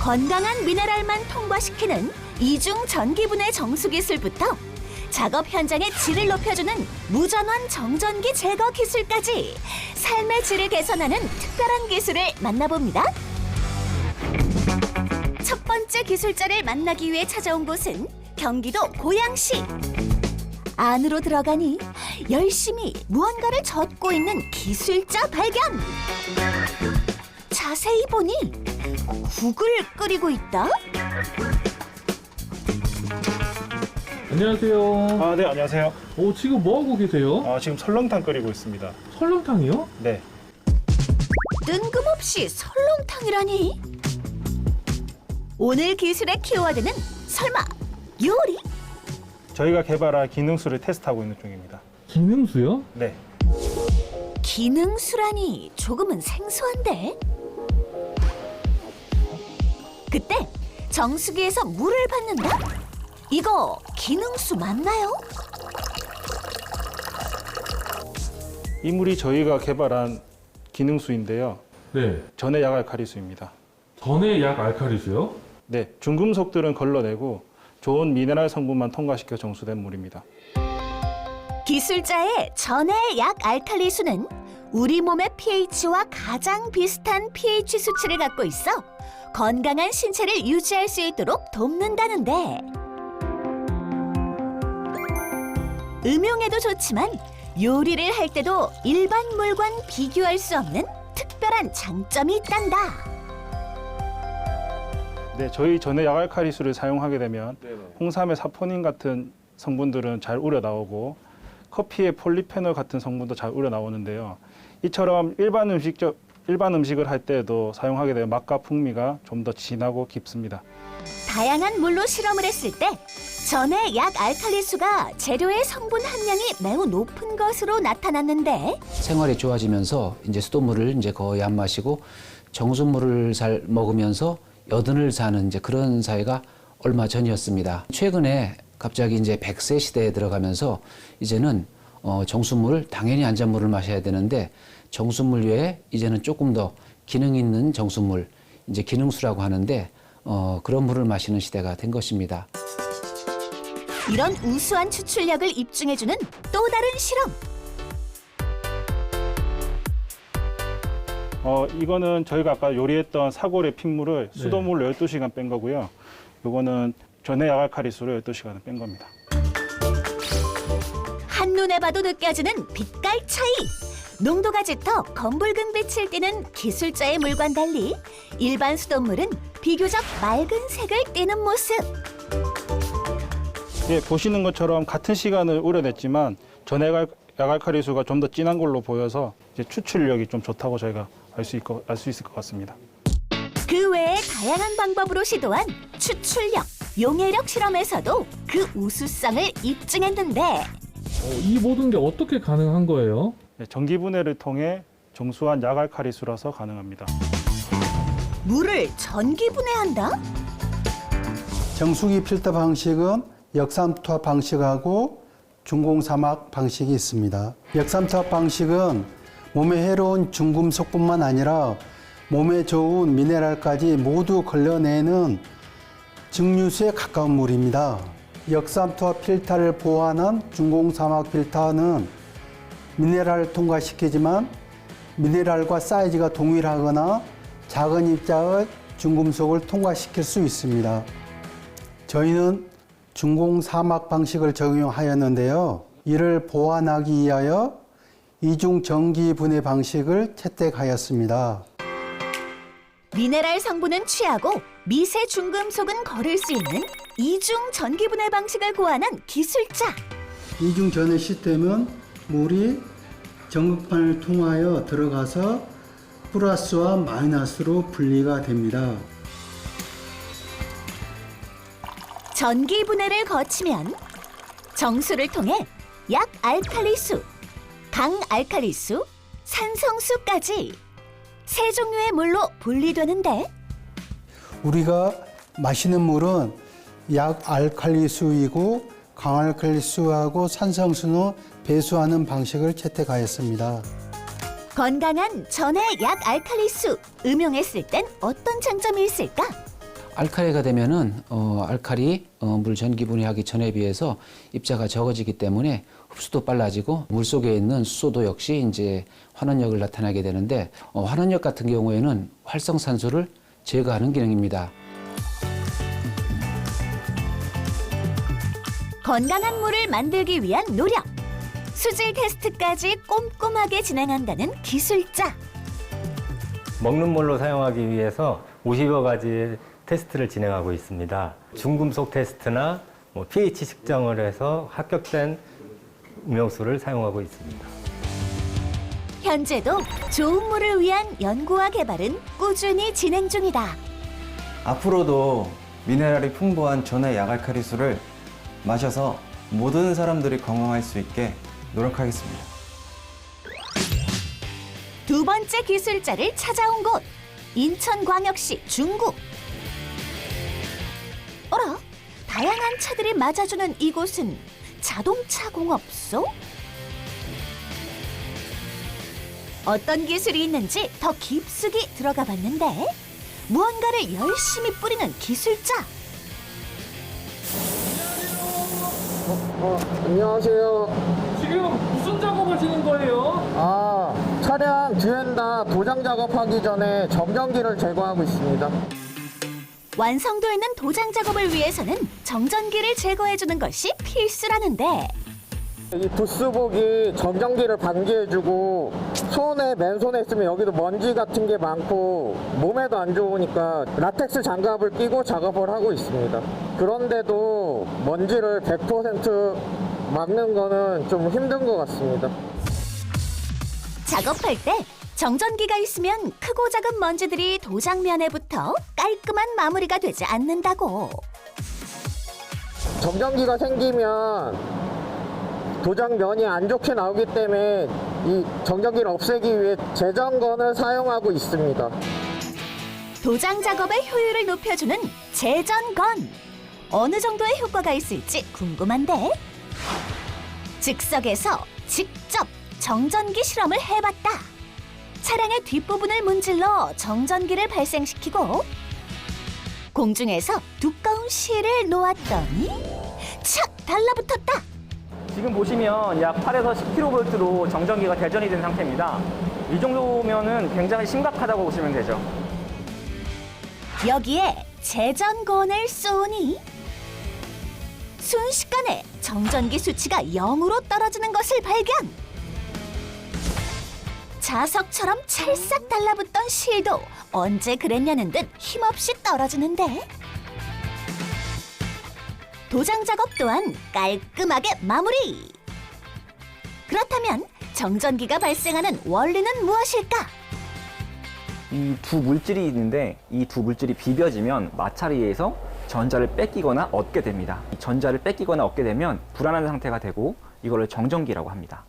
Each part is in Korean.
건강한 미네랄만 통과시키는 이중 전기분해 정수 기술부터 작업 현장의 질을 높여주는 무전원 정전기 제거 기술까지 삶의 질을 개선하는 특별한 기술을 만나봅니다. 첫 번째 기술자를 만나기 위해 찾아온 곳은 경기도 고양시. 안으로 들어가니 열심히 무언가를 젓고 있는 기술자 발견. 자세히 보니 국을 끓이고 있다. 안녕하세요. 네, 안녕하세요. 지금 뭐 하고 계세요? 지금 설렁탕 끓이고 있습니다. 설렁탕이요? 네. 뜬금없이 설렁탕이라니. 오늘 기술의 키워드는 설마 요리? 저희가 개발한 기능수를 테스트하고 있는 중입니다. 기능수요? 네. 기능수라니 조금은 생소한데? 그때 정수기에서 물을 받는다? 이거 기능수 맞나요? 이 물이 저희가 개발한 기능수인데요. 네. 전해 약알칼리수입니다. 전해 약 알칼리수요? 네, 중금속들은 걸러내고 좋은 미네랄 성분만 통과시켜 정수된 물입니다. 기술자의 전해 약 알칼리수는 우리 몸의 pH와 가장 비슷한 pH 수치를 갖고 있어 건강한 신체를 유지할 수 있도록 돕는다는데, 음용에도 좋지만 요리를 할 때도 일반 물과는 비교할 수 없는 특별한 장점이 있단다. 네, 저희 전해 약알칼리수를 사용하게 되면 홍삼의 사포닌 같은 성분들은 잘 우러나오고 커피의 폴리페놀 같은 성분도 잘 우러나오는데요. 이처럼 일반 음식을 할 때에도 사용하게 되면 맛과 풍미가 좀 더 진하고 깊습니다. 다양한 물로 실험을 했을 때 전해 약 알칼리수가 재료의 성분 함량이 매우 높은 것으로 나타났는데, 생활이 좋아지면서 이제 수돗물을 이제 거의 안 마시고 정수물을 잘 먹으면서 여든을 사는 이제 그런 사회가 얼마 전이었습니다. 최근에 갑자기 이제 100세 시대에 들어가면서 이제는 정수물, 당연히 안전물을 마셔야 되는데 정수물 외에 이제는 조금 더 기능 있는 정수물, 이제 기능수라고 하는데 그런 물을 마시는 시대가 된 것입니다. 이런 우수한 추출력을 입증해주는 또 다른 실험. 이거는 저희가 아까 요리했던 사골의 핏물을 네. 수돗물로 12시간 뺀 거고요. 이거는 전해 약알칼리수로 12시간을 뺀 겁니다. 한눈에 봐도 느껴지는 빛깔 차이. 농도가 짙어 검붉은 빛을 띠는 기술자의 물과는 달리 일반 수돗물은 비교적 맑은 색을 띠는 모습. 예, 보시는 것처럼 같은 시간을 우려냈지만 전해 약알칼리수가 좀 더 진한 걸로 보여서 이제 추출력이 좀 좋다고 저희가 알 수 있을 것 같습니다. 그 외에 다양한 방법으로 시도한 추출력, 용해력 실험에서도 그 우수성을 입증했는데, 이 모든 게 어떻게 가능한 거예요? 네, 전기분해를 통해 정수한 약알칼리수라서 가능합니다. 물을 전기분해한다? 정수기 필터 방식은 역삼투압 방식하고 중공사막 방식이 있습니다. 역삼투압 방식은 몸에 해로운 중금속뿐만 아니라 몸에 좋은 미네랄까지 모두 걸러내는 증류수에 가까운 물입니다. 역삼투압 필터를 보완한 중공사막 필터는 미네랄을 통과시키지만 미네랄과 사이즈가 동일하거나 작은 입자의 중금속을 통과시킬 수 있습니다. 저희는 중공사막 방식을 적용하였는데요. 이를 보완하기 위하여 이중 전기 분해 방식을 채택하였습니다. 미네랄 성분은 취하고 미세 중금속은 거를 수 있는 이중 전기 분해 방식을 고안한 기술자. 이중 전해 시스템은 물이 전극판을 통하여 들어가서 플러스와 마이너스로 분리가 됩니다. 전기 분해를 거치면 정수를 통해 약 알칼리수, 강 알칼리수, 산성수까지 세 종류의 물로 분리되는데, 우리가 마시는 물은 약 알칼리수이고 강알칼리수하고 산성수는 배수하는 방식을 채택하였습니다. 건강한 전해 약 알칼리수 음용했을 땐 어떤 장점이 있을까? 알칼리가 되면은 알칼리 물 전기 분해하기 전에 비해서 입자가 적어지기 때문에 흡수도 빨라지고 물 속에 있는 수소도 역시 이제 환원력을 나타나게 되는데 환원력 같은 경우에는 활성산소를 제거하는 기능입니다. 건강한 물을 만들기 위한 노력. 수질 테스트까지 꼼꼼하게 진행한다는 기술자. 먹는 물로 사용하기 위해서 50여 가지 테스트를 진행하고 있습니다. 중금속 테스트나 pH 측정을 해서 합격된 음용수를 사용하고 있습니다. 현재도 좋은 물을 위한 연구와 개발은 꾸준히 진행 중이다. 앞으로도 미네랄이 풍부한 전해 약알칼리수를 마셔서 모든 사람들이 건강할 수 있게 노력하겠습니다. 두 번째 기술자를 찾아온 곳, 인천광역시 중구. 어라? 다양한 차들이 맞아주는 이곳은 자동차 공업소? 어떤 기술이 있는지 더 깊숙이 들어가 봤는데 무언가를 열심히 뿌리는 기술자. 안녕하세요. 지금 무슨 작업하시는 거예요? 차량 뒤엔다 도장 작업하기 전에 점정기를 제거하고 있습니다. 완성도 있는 도장 작업을 위해서는 정전기를 제거해주는 것이 필수라는데 이 부스복이 점정기를 방지해주고 손에 맨손에 있으면 여기도 먼지 같은 게 많고 몸에도 안 좋으니까 라텍스 장갑을 끼고 작업을 하고 있습니다. 그런데도 먼지를 100% 막는 거는 좀 힘든 것 같습니다. 작업할 때 정전기가 있으면 크고 작은 먼지들이 도장면에 붙어 깔끔한 마무리가 되지 않는다고. 점정기가 생기면 도장면이 안 좋게 나오기 때문에 이 정전기를 없애기 위해 재전건을 사용하고 있습니다. 도장 작업의 효율을 높여주는 재전건. 어느 정도의 효과가 있을지 궁금한데 즉석에서 직접 정전기 실험을 해봤다. 차량의 뒷부분을 문질러 정전기를 발생시키고 공중에서 두꺼운 실을 놓았더니 착 달라붙었다. 지금 보시면 약 8에서 10kV로 정전기가 대전이 된 상태입니다. 이 정도면은 굉장히 심각하다고 보시면 되죠. 여기에 재전건을 쏘니 순식간에 정전기 수치가 0으로 떨어지는 것을 발견. 자석처럼 찰싹 달라붙던 실도 언제 그랬냐는 듯 힘없이 떨어지는데 도장 작업 또한 깔끔하게 마무리. 그렇다면 정전기가 발생하는 원리는 무엇일까? 이 두 물질이 있는데 이 두 물질이 비벼지면 마찰에 전자를 뺏기거나 얻게 됩니다. 이 전자를 뺏기거나 얻게 되면 불안한 상태가 되고 이걸 정전기라고 합니다.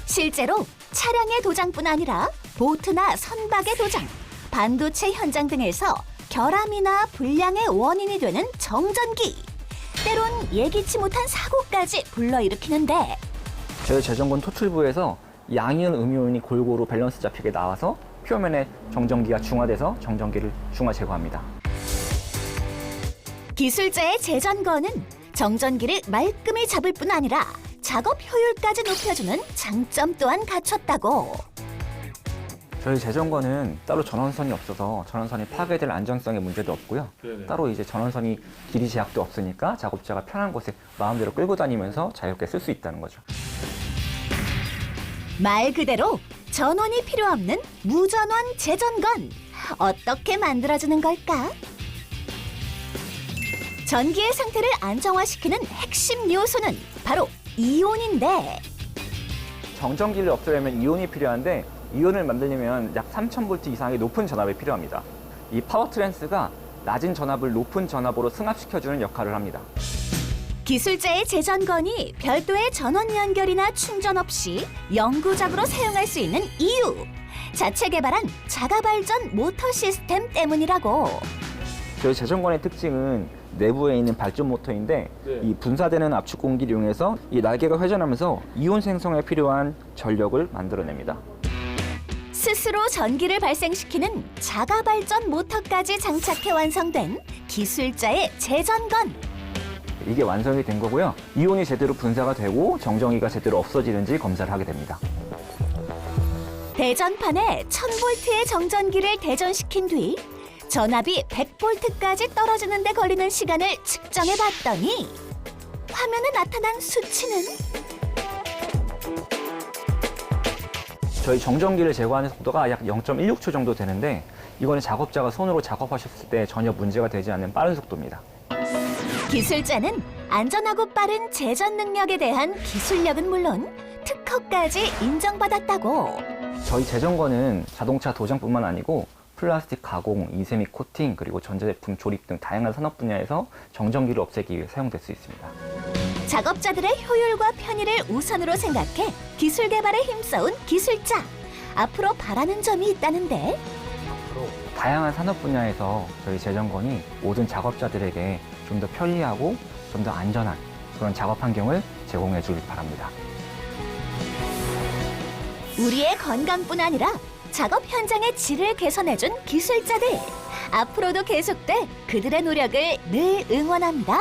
실제로 차량의 도장뿐 아니라 보트나 선박의 도장, 반도체 현장 등에서 결함이나 불량의 원인이 되는 정전기. 때론 예기치 못한 사고까지 불러일으키는데 저희 재전건 토출부에서 양이온 음이온이 골고루 밸런스 잡히게 나와서 표면에 정전기가 중화돼서 정전기를 중화 제거합니다. 기술자의 재전건은 정전기를 말끔히 잡을 뿐 아니라 작업 효율까지 높여주는 장점 또한 갖췄다고. 저희 재전건은 따로 전원선이 없어서 전원선이 파괴될 안전성의 문제도 없고요. 따로 이제 전원선이 길이 제약도 없으니까 작업자가 편한 곳에 마음대로 끌고 다니면서 자유롭게 쓸 수 있다는 거죠. 말 그대로 전원이 필요 없는 무전원 재전건. 어떻게 만들어주는 걸까? 전기의 상태를 안정화시키는 핵심 요소는 바로 이온인데 정전기를 없애려면 이온이 필요한데 이온을 만들려면 약 3000V 이상의 높은 전압이 필요합니다. 이 파워 트랜스가 낮은 전압을 높은 전압으로 승합시켜주는 역할을 합니다. 기술자의 재전건이 별도의 전원 연결이나 충전 없이 영구적으로 사용할 수 있는 이유. 자체 개발한 자가발전 모터 시스템 때문이라고. 저희 재전건의 특징은 내부에 있는 발전 모터인데 이 분사되는 압축 공기를 이용해서 이 날개가 회전하면서 이온 생성에 필요한 전력을 만들어냅니다. 스스로 전기를 발생시키는 자가 발전 모터까지 장착해 완성된 기술자의 제전건. 이게 완성이 된 거고요. 이온이 제대로 분사가 되고 정전기가 제대로 없어지는지 검사를 하게 됩니다. 대전판에 1000V의 정전기를 대전시킨 뒤 전압이 100V까지 떨어지는 데 걸리는 시간을 측정해 봤더니 화면에 나타난 수치는 저희 정전기를 제거하는 속도가 약 0.16초 정도 되는데 이거는 작업자가 손으로 작업하셨을 때 전혀 문제가 되지 않는 빠른 속도입니다. 기술자는 안전하고 빠른 제전 능력에 대한 기술력은 물론 특허까지 인정받았다고. 저희 제전건은 자동차 도장뿐만 아니고 플라스틱 가공, 이세미 코팅, 그리고 전자제품 조립 등 다양한 산업 분야에서 정전기를 없애기 위해 사용될 수 있습니다. 작업자들의 효율과 편의를 우선으로 생각해 기술 개발에 힘써온 기술자. 앞으로 바라는 점이 있다는데 다양한 산업 분야에서 저희 제전건이 모든 작업자들에게 좀 더 편리하고 좀 더 안전한 그런 작업 환경을 제공해 주길 바랍니다. 우리의 건강뿐 아니라 작업 현장의 질을 개선해준 기술자들. 앞으로도 계속될 그들의 노력을 늘 응원합니다.